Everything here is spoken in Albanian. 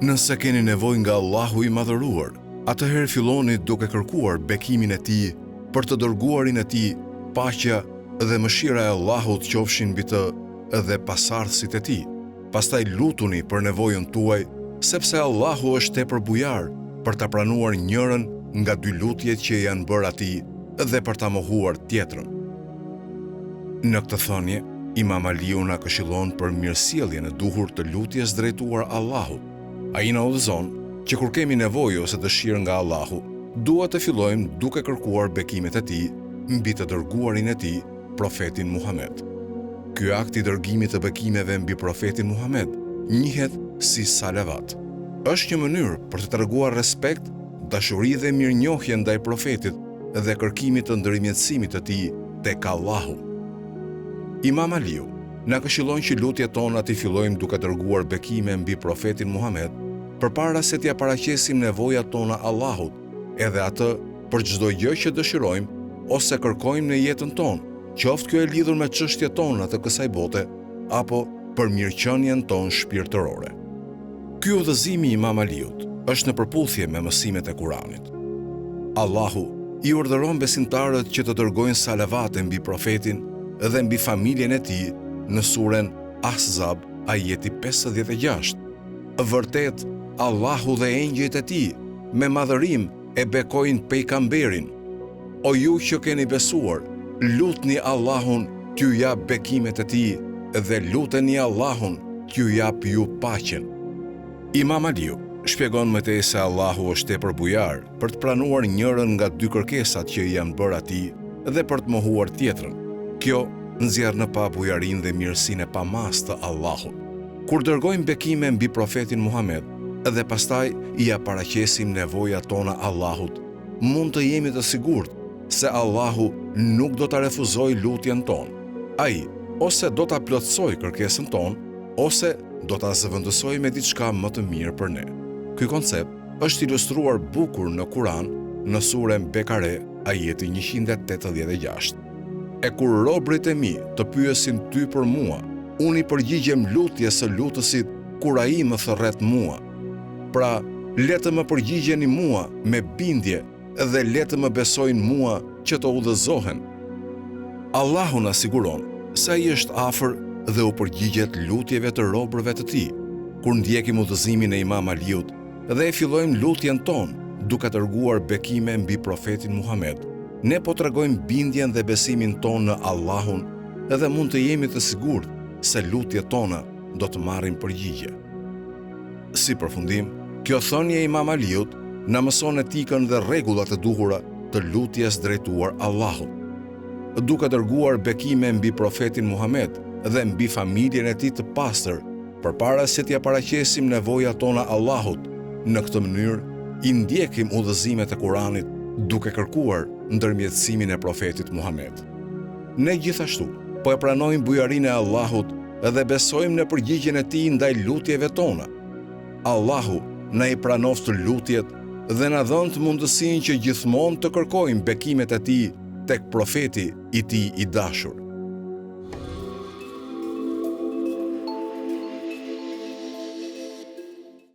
Nëse keni nevojë nga Allahu i madhëruar, atëherë filloni duke kërkuar bekimin e Tij për të dërguarin e Tij, paqja dhe mëshira e Allahut qofshin mbi të dhe pasardhësit e Tij. Pastaj lutuni për nevojën tuaj, sepse Allahu është tepër bujar për ta pranuar njërin nga dy lutjet që janë bërë atij dhe për ta mohuar tjetrën. Në këtë thënie, Imam Aliu na këshillon për mirësjelljen e duhur të lutjes drejtuar Allahut. Ai na udhëzon që kur kemi nevojë ose dëshirë nga Allahu, duhet të fillojmë duke kërkuar bekimet e Tij mbi të dërguarin e Tij, profetin Muhammed. Ky akt i dërgimit të bekimeve mbi profetin Muhammed njihet si salavat. Është një mënyrë për të treguar respekt, dashuri dhe mirënjohje ndaj profetit dhe kërkimit të ndërmjetësimit të tij tek Allahu. Imam Aliu na këshillon që lutjet tona t'i fillojmë duke dërguar bekime mbi profetin Muhammed, përpara se t'ia paraqesim nevojat tona Allahut, edhe atë për çdo gjë që dëshirojmë ose kërkojmë në jetën tonë, qoftë kjo e lidhur me çështjet tona të kësaj bote apo për mirëqenien tonë shpirtërore. Ky udhëzim i Imam Aliut është në përputhje me mësimet e Kuranit. Allahu i urdhëron besimtarët që të dërgojnë salavate mbi profetin dhe mbi familjen e tij në suren Ahzab, ajeti 56. Vërtet, Allahu dhe engjëjt e tij me madhërim e bekojnë pejgamberin. O ju që keni besuar, lutni Allahun t'ju jap bekimet e tij dhe luteni Allahun t'ju jap ju paqen. Imam Aliu shpjegon më tej se Allahu është tepër bujar për të pranuar njërin nga dy kërkesat që i janë bërë atij dhe për të mohuar tjetrën. Kjo nxjerr në pa bujarinë dhe mirësinë e pamast të Allahut. Kur dërgojmë bekime mbi profetin Muhammed dhe pastaj i paraqesim nevojat tona Allahut, mund të jemi të sigurt se Allahu nuk do ta refuzojë lutjen tonë. Ai ose do ta plotësojë kërkesën tonë, ose do ta zëvendësojë me diçka më të mirë për ne. Ky koncept është ilustruar bukur në Kur'an në suren Bekare, ajeti 186. E kur robërit e mi të pyesin ty për mua, unë i përgjigjem lutjes së lutësit kur ai më thërret mua. Pra, le të më përgjigjeni mua me bindje dhe le të më besojnë mua që të udhëzohen. Allahu na siguron se ai është afër dhe u përgjigjet lutjeve të robërve të tij. Kur ndjekim udhëzimin e Imam Aliut dhe e fillojmë lutjen tonë duke dërguar bekime mbi profetin Muhammed, ne po tregojmë bindjen dhe besimin tonë në Allahun dhe mund të jemi të sigurt se lutjet tona do të marrin përgjigje. Si përfundim, kjo thënie e Imam Aliut na mëson etikën dhe rregullat e duhura të lutjes drejtuar Allahut. Duke dërguar bekime mbi profetin Muhammed dhe mbi familjen e tij të pastër, përpara se t'ia paraqesim nevojat tona Allahut, në këtë mënyrë i ndjekim udhëzimet e Kuranit duke kërkuar ndërmjetësimin e profetit Muhammed. Ne gjithashtu po e pranojmë bujarinë e Allahut dhe besojmë në përgjigjen e tij ndaj lutjeve tona. Allahu na i pranoft lutjet dhe na dhënë të mundësinë që gjithmonë të kërkojmë bekimet e tij tek profeti i tij i dashur.